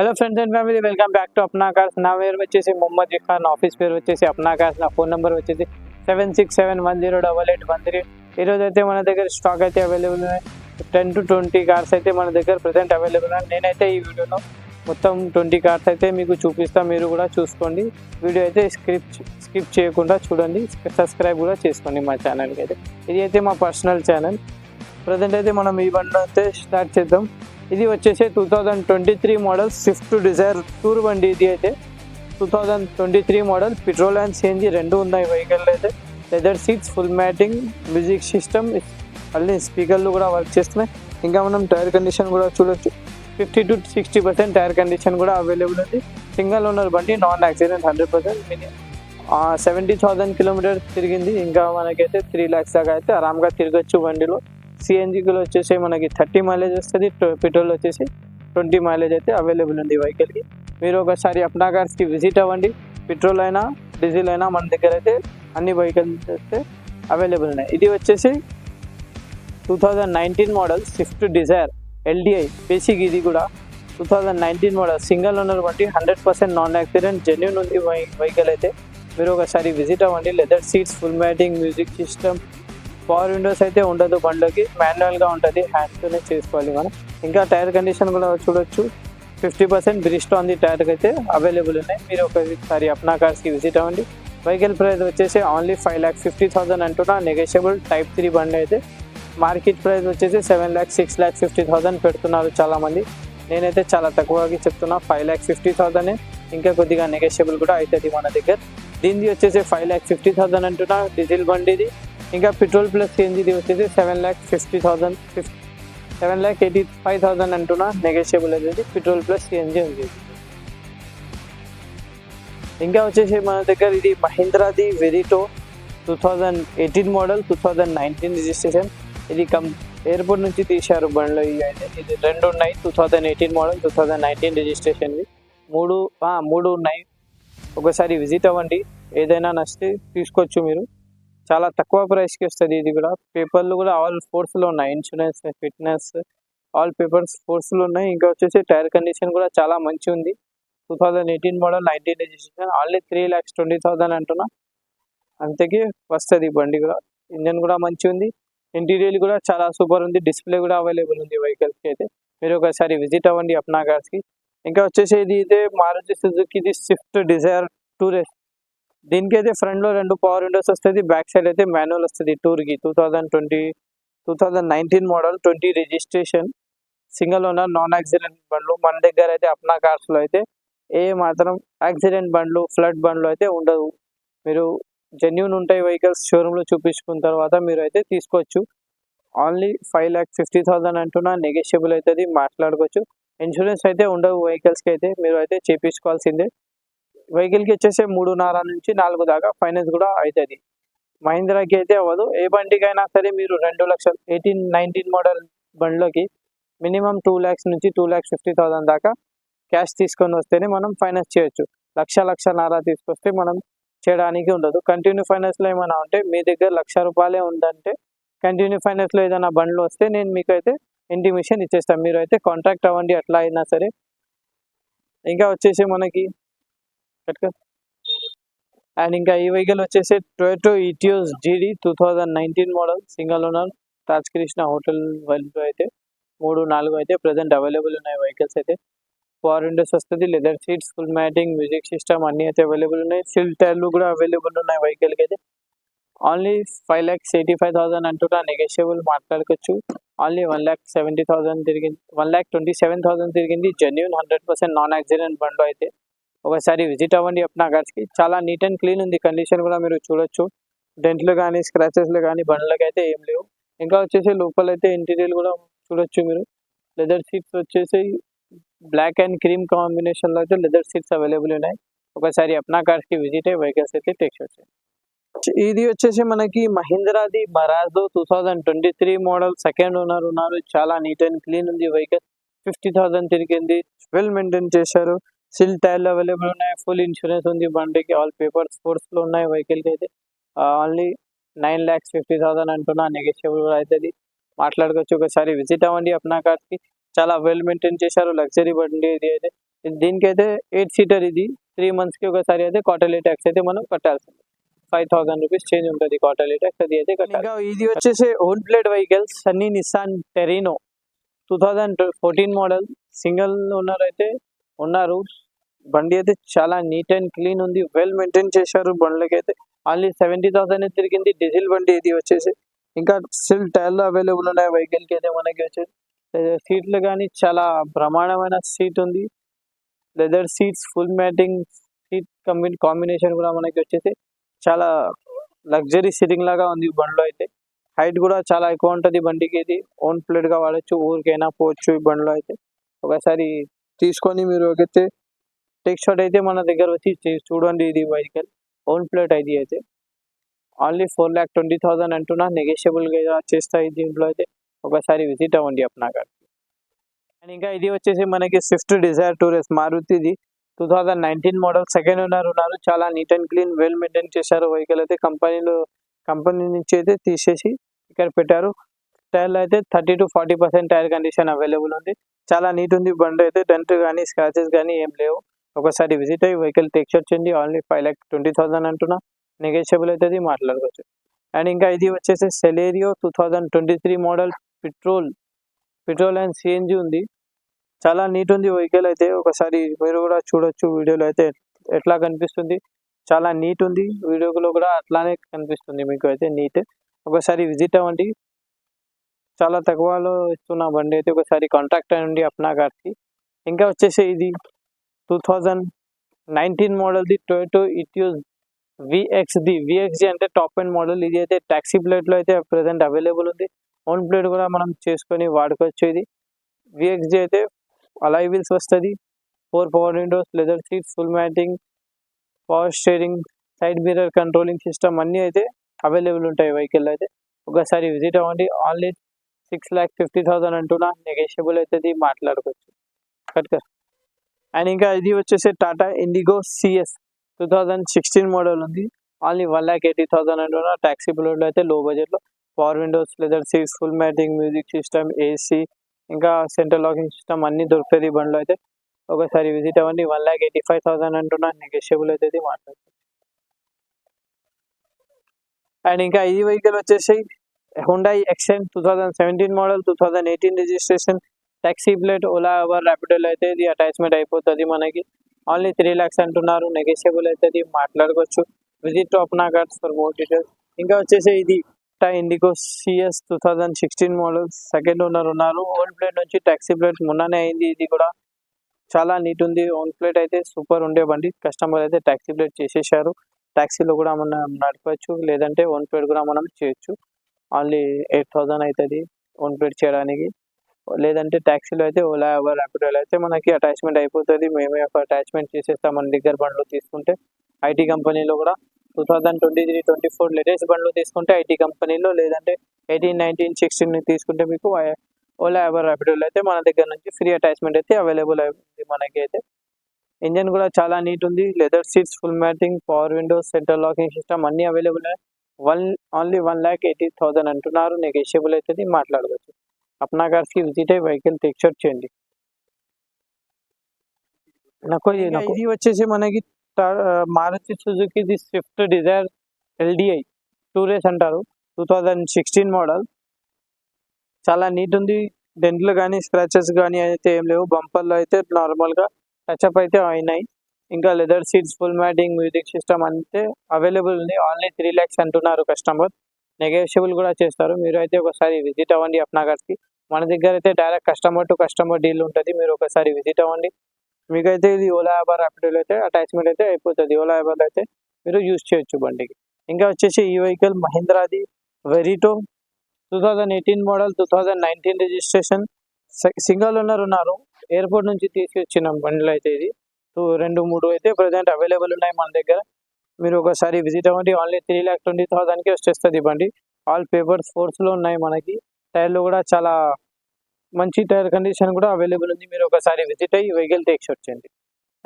Hello friends and family, welcome back to Apna Cars. నా పేరు వచ్చేసి మొహమ్మద్ జిఖాన్, ఆఫీస్ పేరు వచ్చేసి అప్నా కార్స్. నా ఫోన్ నెంబర్ వచ్చేసి 7671088813. ఈరోజు అయితే మన దగ్గర స్టాక్ అయితే అవైలబుల్ ఉన్నాయి. 10 to 20 కార్స్ అయితే మన దగ్గర ప్రజెంట్ అవైలబుల్ ఉన్నాయి. నేనైతే ఈ వీడియోలో మొత్తం 20 కార్స్ అయితే మీకు చూపిస్తాను, మీరు కూడా చూసుకోండి. వీడియో అయితే స్కిప్ చేయకుండా చూడండి, సబ్స్క్రైబ్ కూడా చేసుకోండి మా ఛానల్కి. అయితే ఇది అయితే మా పర్సనల్ ఛానల్. ప్రజెంట్ అయితే మనం ఈ బండి అయితే స్టార్ట్ చేద్దాం. ఇది వచ్చేసి 2023 మోడల్ స్విఫ్ట్ డిజైర్ టూర్ బండి. ఇది అయితే 2023 మోడల్, పెట్రోల్ అండ్ సిఎన్జి రెండు ఉన్నాయి వెహికల్. అయితే leather seats, full matting, music system, మళ్ళీ స్పీకర్లు కూడా వర్క్ చేస్తున్నాయి. ఇంకా మనం టైర్ కండిషన్ కూడా చూడొచ్చు. 50 to 60% టైర్ కండిషన్ కూడా అవైలబుల్ ఉంది. సింగిల్ ఓనర్ బండి, నాన్ యాక్సిడెంట్, 100%. 70,000 కిలోమీటర్స్ తిరిగింది. ఇంకా మనకైతే 3 lakhs దాకా అయితే ఆరామ్గా తిరగచ్చు బండిలో. సిఎన్జికి వచ్చేసి మనకి 30 మైలేజ్ వస్తుంది, పెట్రోల్ వచ్చేసి 20 మైలేజ్ అయితే అవైలబుల్ ఉంది వెహికల్కి. మీరు ఒకసారి అప్నా కార్స్కి విజిట్ అవ్వండి. పెట్రోల్ అయినా డీజిల్ అయినా మన దగ్గర అయితే అన్ని వెహికల్స్ అయితే అవైలబుల్ ఉన్నాయి. ఇది వచ్చేసి 2019 model Swift Dzire LDI basic. ఇది కూడా 2019 మోడల్ సింగిల్ ఓనర్ బట్టి 100% నాన్ యాక్సిడెంట్, జెన్యూన్ ఉంది వెహికల్. అయితే మీరు ఒకసారి విజిట్ అవ్వండి. Leather seats, full matting, music system, power windows అయితే ఉండదు బండిలోకి, మాన్యువల్గా ఉంటుంది, హ్యాండ్స్తోనే చేసుకోవాలి మనం. ఇంకా టైర్ కండిషన్ కూడా చూడొచ్చు. 50% బ్రిస్టో ఉంది టైర్కి అయితే అవైలబుల్ ఉన్నాయి. మీరు ఒకసారి అప్నా కార్స్కి విజిట్ అవ్వండి. వెహికల్ ప్రైస్ వచ్చేసి ఓన్లీ 5,50,000 అంటున్నా, నెగోషియబుల్. టైప్ 3 బండి అయితే మార్కెట్ ప్రైస్ వచ్చేసి 7,06,50,000 పెడుతున్నారు చాలామంది. నేనైతే చాలా తక్కువగా చెప్తున్నా, 5,50,000. ఇంకా కొద్దిగా నెగోషియబుల్ కూడా అవుతుంది మన దగ్గర. దీనిది వచ్చేసి 5,50,000 అంటున్నా, డీజిల్ బండిది. ఇంకా పెట్రోల్ ప్లస్ సిఎన్జిది వచ్చేసి 7,50,000, 7,85,000 అంటున్నా, నెగోషియబుల్ అనేది. పెట్రోల్ ప్లస్ సిఎన్జి ఉంది. ఇంకా వచ్చేసి మన దగ్గర ఇది మహీంద్రాది వెరిటో 2018 మోడల్, 2019 రిజిస్ట్రేషన్. ఇది ఎయిర్పోర్ట్ నుంచి తీశారు బండ్లో. ఇది రెండు ఉన్నాయి, 2018 మోడల్, 2019 రిజిస్ట్రేషన్వి. మూడు ఉన్నాయి. ఒకసారి విజిట్ అవ్వండి. ఏదైనా నచ్చితే తీసుకోవచ్చు మీరు. చాలా తక్కువ ప్రైస్కి వస్తుంది. ఇది కూడా పేపర్లు కూడా ఆల్ ఫోర్స్లో ఉన్నాయి. ఇన్సూరెన్స్, ఫిట్నెస్, ఆల్ పేపర్స్ ఫోర్స్లో ఉన్నాయి. ఇంకా వచ్చేసి టైర్ కండిషన్ కూడా చాలా మంచి ఉంది. 2018 మోడల్, 19 రిజిస్ట్రేషన్. ఓన్లీ 3,20,000 అంటున్నా, అంతకి వస్తుంది బండి కూడా. ఇంజన్ కూడా మంచి ఉంది. ఇంటీరియర్ కూడా చాలా సూపర్ ఉంది. డిస్ప్లే కూడా అవైలబుల్ ఉంది వెహికల్స్కి. అయితే మీరు ఒకసారి విజిట్ అవ్వండి అప్నా కార్స్కి. ఇంకా వచ్చేసి ఇది అయితే మారుతి సుజుకిది స్విఫ్ట్ డిజైర్ టూరెస్ట్. దీనికి అయితే ఫ్రంట్లో 2 పవర్ విండోస్ వస్తుంది, బ్యాక్ సైడ్ అయితే మాన్యువల్ వస్తుంది. టూర్కి 2019 model, 20 registration, single owner, non accident బండ్లు. మన దగ్గర అయితే అప్నా కార్స్లో అయితే ఏ మాత్రం యాక్సిడెంట్ బండ్లు, ఫ్లడ్ బండ్లు అయితే ఉండవు. మీరు జెన్యూన్ ఉంటాయి వెహికల్స్. షోరూంలో చూపించుకున్న తర్వాత మీరు అయితే తీసుకోవచ్చు. ఓన్లీ 5,50,000 అంటున్నా, నెగోషియబుల్ అవుతుంది, మాట్లాడుకోవచ్చు. ఇన్సూరెన్స్ అయితే ఉండవు వెహికల్స్కి. అయితే మీరు అయితే చేయించుకోవాల్సిందే. వెహికల్కి వచ్చేసి 3.5 నుంచి 4 దాకా ఫైనాన్స్ కూడా అవుతుంది. మహీంద్రాకి అయితే అవ్వదు. ఏ బండికైనా సరే మీరు 2 లక్షలు 19 మోడల్ బండ్లోకి మినిమం 2 lakhs నుంచి 2,50,000 దాకా క్యాష్ తీసుకొని వస్తేనే మనం ఫైనాన్స్ చేయొచ్చు. 1,00,000 తీసుకొస్తే మనం చేయడానికి ఉండదు. కంటిన్యూ ఫైనాన్స్లో ఏమైనా ఉంటే, మీ దగ్గర 1,00,000 రూపాయలే ఉందంటే కంటిన్యూ ఫైనాన్స్లో ఏదైనా బండ్లు వస్తే నేను మీకు అయితే ఇంటిమేషన్ ఇచ్చేస్తాను. మీరు అయితే కాంటాక్ట్ అవ్వండి అట్లా అయినా సరే. ఇంకా వచ్చేసి మనకి అండ్ ఇంకా ఈ వెహికల్ వచ్చేసి టొయోటో ఇటియోస్ జీడీ 2019 model, single owner, Taj Krishna hotel వాళ్ళు అయితే 3-4 అయితే ప్రజెంట్ అవైలబుల్ ఉన్నాయి వెహికల్స్. అయితే పవర్ విండోస్ వస్తుంది, leather seats, full matting, music system అన్నీ అయితే అవైలబుల్ ఉన్నాయి. సిల్ టైర్లు కూడా అవైలబుల్ ఉన్నాయి వెహికల్కి. అయితే ఓన్లీ 5,85,000 అంటున్నా, నెగోషియబుల్, మాట్లాడుకోవచ్చు. ఓన్లీ 1,70,000 తిరిగింది, 1,27,000 తిరిగింది. జెన్యూన్ 100% నాన్ యాక్సిడెంట్ బండ్లు. అయితే ఒకసారి విజిట్ అవ్వండి అప్నా కార్స్కి. చాలా నీట్ అండ్ క్లీన్ ఉంది. కండిషన్ కూడా మీరు చూడొచ్చు. డెంట్లు కానీ స్క్రాచెస్లు కానీ బండ్లకి అయితే ఏం లేవు. ఇంకా వచ్చేసి లోపల అయితే ఇంటీరియర్ కూడా చూడొచ్చు మీరు. లెదర్ సీట్స్ వచ్చేసి బ్లాక్ అండ్ క్రీమ్ కాంబినేషన్లో అయితే లెదర్ సీట్స్ అవైలబుల్ ఉన్నాయి. ఒకసారి అప్నా కార్స్కి విజిట్ అయ్యి వెహికల్స్ అయితే టెక్స్ట్ వచ్చాయి. ఇది వచ్చేసి మనకి మహీంద్రాది మరాజో 2023 మోడల్, సెకండ్ ఓనర్ ఉన్నారు. చాలా నీట్ అండ్ క్లీన్ ఉంది వెహికల్. 50,000 తిరిగింది, వెల్ మెయింటైన్ చేశారు. సిల్ టైర్లు అవైలబుల్ ఉన్నాయి, ఫుల్ ఇన్సూరెన్స్ ఉంది బండికి, ఆల్ పేపర్స్ ఫోర్స్లో ఉన్నాయి వెహికల్కి. అయితే ఓన్లీ 9,50,000 అంటున్నా, నెగోషియబుల్ కూడా అవుతుంది, మాట్లాడుకోవచ్చు. ఒకసారి విజిట్ అవ్వండి అప్నా కార్స్కి. చాలా వెల్ మెయింటైన్ చేశారు, లగ్జరీ బండి ఇది అయితే. దీనికైతే 8 సీటర్ ఇది 3 monthsకి ఒకసారి అయితే క్వార్టర్లీ ట్యాక్స్ అయితే మనం కట్టాల్సింది. 5000 రూపీస్ చేంజ్ ఉంటుంది క్వార్టర్లీ ట్యాక్స్, అది అయితే కట్టాలి. ఇంకా ఇది వచ్చేసి ఓన్ ప్లేట్ వెహికల్స్ అన్ని నిస్సాన్ టెరీనో 2014 మోడల్ సింగిల్ ఓనర్ అయితే ఉన్నారు. బండి అయితే చాలా నీట్ అండ్ క్లీన్ ఉంది, వెల్ మెయింటైన్ చేశారు. బండ్లకి అయితే ఓన్లీ 70,000 తిరిగింది. డీజిల్ బండి ఇది వచ్చేసి. ఇంకా స్టిల్ టైర్లు అవైలబుల్ ఉన్నాయి వెహికల్కి అయితే మనకి వచ్చేసి. సీట్లు కానీ చాలా బ్రహ్మాండమైన సీట్ ఉంది, leather seats, full matting seat combination కూడా మనకి వచ్చేసి చాలా లగ్జరీ సీటింగ్ లాగా ఉంది బండిలో అయితే. హైట్ కూడా చాలా ఎక్కువ ఉంటుంది బండికి. ఇది ఓన్ ప్లేట్ గా వాడచ్చు, ఊరికైనా పోవచ్చు ఈ బండిలో అయితే. ఒకసారి తీసుకొని మీరు అయితే టేక్ షాట్ అయితే మన దగ్గర వచ్చి చూడండి. ఇది వెహికల్ ఓన్ ప్లేట్ ఇది అయితే ఓన్లీ 4,20,000 అంటున్నా, నెగోషియబుల్ గా చేస్తాయి దీంట్లో అయితే. ఒకసారి విజిట్ అవ్వండి అప్నాగర్. అండ్ ఇంకా ఇది వచ్చేసి మనకి స్విఫ్ట్ డిజైర్ టూరెస్ మారుతిది 2019 మోడల్ సెకండ్ ఓనర్ ఉన్నారు. చాలా neat and clean, well maintain చేశారు వెహికల్ అయితే. కంపెనీ నుంచి అయితే తీసేసి ఇక్కడ పెట్టారు. టైర్లు అయితే 30 to 40% టైర్ కండిషన్ అవైలబుల్ ఉంది. చాలా నీట్ ఉంది బండి అయితే. డెంట్ కానీ స్క్రాచెస్ కానీ ఏం లేవు. ఒకసారి విజిట్ అయ్యి వెహికల్ టేక్ షాట్ చేయండి. ఓన్లీ 5,20,000 అంటున్నా, నెగోషియబుల్ అవుతుంది, మాట్లాడుకోవచ్చు. అండ్ ఇంకా ఇది వచ్చేసి Celerio 2023 model petrol and CNG ఉంది. చాలా నీట్ ఉంది వెహికల్ అయితే. ఒకసారి మీరు కూడా చూడొచ్చు వీడియోలో అయితే ఎట్లా కనిపిస్తుంది. చాలా నీట్ ఉంది, వీడియోలో కూడా అట్లానే కనిపిస్తుంది మీకు అయితే నీట్. ఒకసారి విజిట్ అవ్వండి. చాలా తక్కువలో ఇస్తున్న బండి అయితే. ఒకసారి కాంటాక్ట్ అవ్వండి అప్నా కార్కి. ఇంకా వచ్చేసి ఇది 2019 మోడల్ది టొయోటో ఇటియోస్ విఎక్స్డి అంటే టాప్ ఎండ్ మోడల్. ఇది అయితే టాక్సీ ప్లేట్లో అయితే ప్రెసెంట్ అవైలబుల్ ఉంది. ఓన్ ప్లేట్ కూడా మనం చేసుకొని వాడుకోవచ్చు. ఇది విఎక్స్డి అయితే అలాయ్ వీల్స్ వస్తుంది, 4 power Windows, leather seats, full matting, power steering, side mirror controlling system అన్నీ అయితే అవైలబుల్ ఉంటాయి వెహికల్ అయితే. ఒకసారి విజిట్ అవ్వండి. ఓన్లీ 6,50,000 అంటున్నా, నెగోషియబుల్ అవుతుంది, మాట్లాడుకోవచ్చు. కట్కర్. అండ్ ఇంకా ఇది వచ్చేసి టాటా ఇండిగో సిఎస్ 2016 మోడల్ ఉంది. ఓన్లీ 1,80,000 అంటున్నా, టాక్సీ ప్లేట్లో అయితే లో బడ్జెట్లో. Power Windows, leather seats, full matting, music system, AC, ఇంకా సెంట్రల్ లాకింగ్ సిస్టమ్ అన్ని దొరుకుతుంది బండిలో అయితే. ఒకసారి విజిట్ అవ్వండి. 1,85,000 అంటున్నా, నెగోషియబుల్ అవుతుంది, మాట్లాడుతుంది. అండ్ ఇంకా ఈ వెహికల్ వచ్చేసి Hyundai Xcent 2017 model 2018 registration, taxi plate, Ola Uber ర్యాపిడోలో అయితే ఇది అటాచ్మెంట్ అయిపోతుంది మనకి. ఓన్లీ 3 lakhs అంటున్నారు, నెగోషియబుల్ అవుతుంది, మాట్లాడుకోవచ్చు. Visit to Apna Cars for more details. ఇంకా వచ్చేసి ఇది Tata Indigo CS 2016 model second owner ఉన్నారు. ఓన్ ప్లేట్ నుంచి టాక్సీ ప్లేట్ మొన్ననే అయింది. ఇది కూడా చాలా నీట్ ఉంది. ఓన్ ప్లేట్ అయితే సూపర్ ఉండే బండి. కస్టమర్ అయితే టాక్సీ ప్లేట్ చేసేసారు. టాక్సీలో కూడా మనం నడపచ్చు, లేదంటే ఓన్ ప్లేట్ కూడా మనం చేయొచ్చు. ఓన్లీ 8,000 అవుతుంది ఓన్ ప్లేట్ చేయడానికి. లేదంటే ట్యాక్సీలో అయితే ఓలా ఉబర్ ర్యాపిడోలో అయితే మనకి అటాచ్మెంట్ అయిపోతుంది. మేమే ఒక అటాచ్మెంట్ చేసేస్తాం మన దగ్గర బండ్లు తీసుకుంటే. ఐటీ కంపెనీలో కూడా 2023-24 లేటెస్ట్ బండ్లు తీసుకుంటే ఐటీ కంపెనీలో, లేదంటే 18, 19, 16 తీసుకుంటే మీకు ఓలా ఉబర్ ర్యాపిడోలో అయితే మన దగ్గర నుంచి ఫ్రీ అటాచ్మెంట్ అయితే అవైలబుల్ అవుతుంది మనకి అయితే. ఇంజన్ కూడా చాలా నీట్ ఉంది, leather seats, full matting, power windows, central locking system అన్నీ అవైలబుల్. ఓన్లీ 1,80,000 అంటున్నారు, నెగోషియబుల్ అవుతుంది, మాట్లాడవచ్చు. అప్నా కార్స్కి విజిట్ అయ్యి వెహికల్ టేక్ షాట్ చేయండి. ఇది వచ్చేసి మనకి Maruti Suzuki Swift Dzire LDI Tour S అంటారు, 2016 మోడల్. చాలా నీట్ ఉంది. డెంట్లు కానీ స్క్రాచెస్ కానీ అయితే ఏం లేవు. బంపర్లో అయితే నార్మల్గా టచ్అప్ అయితే అయినాయి. ఇంకా leather seats, full matting, music system అంతే అవైలబుల్ ఉంది. ఓన్లీ 3 lakhs అంటున్నారు కస్టమర్, నెగోషియబుల్ కూడా చేస్తారు. మీరు అయితే ఒకసారి విజిట్ అవ్వండి అప్నా కార్స్కి. మన దగ్గర అయితే direct customer to customer deal ఉంటుంది. మీరు ఒకసారి విజిట్ అవ్వండి. మీకైతే ఇది ఓలా ఉబర్ ర్యాపిడోలో అయితే అటాచ్మెంట్ అయితే అయిపోతుంది. ఓలా ఉబర్లో అయితే మీరు యూజ్ చేయొచ్చు బండికి. ఇంకా వచ్చేసి ఈ వెహికల్ మహీంద్రాది Verito 2018 model 2019 registration, single owner ఉన్నారు. ఎయిర్పోర్ట్ నుంచి తీసుకొచ్చిన బండ్లు అయితే ఇది 2-3 అయితే ప్రజెంట్ అవైలబుల్ ఉన్నాయి మన దగ్గర. మీరు ఒకసారి విజిట్ అవ్వండి. ఓన్లీ 3,20,000కి వచ్చేస్తుంది బండి. ఆల్ పేపర్స్ ఫోర్స్లో ఉన్నాయి మనకి. టైర్లు కూడా చాలా మంచి టైర్ కండిషన్ కూడా అవైలబుల్ ఉంది. మీరు ఒకసారి విజిట్ అయ్యి వెహికల్ టేక్ షాట్ చేయండి.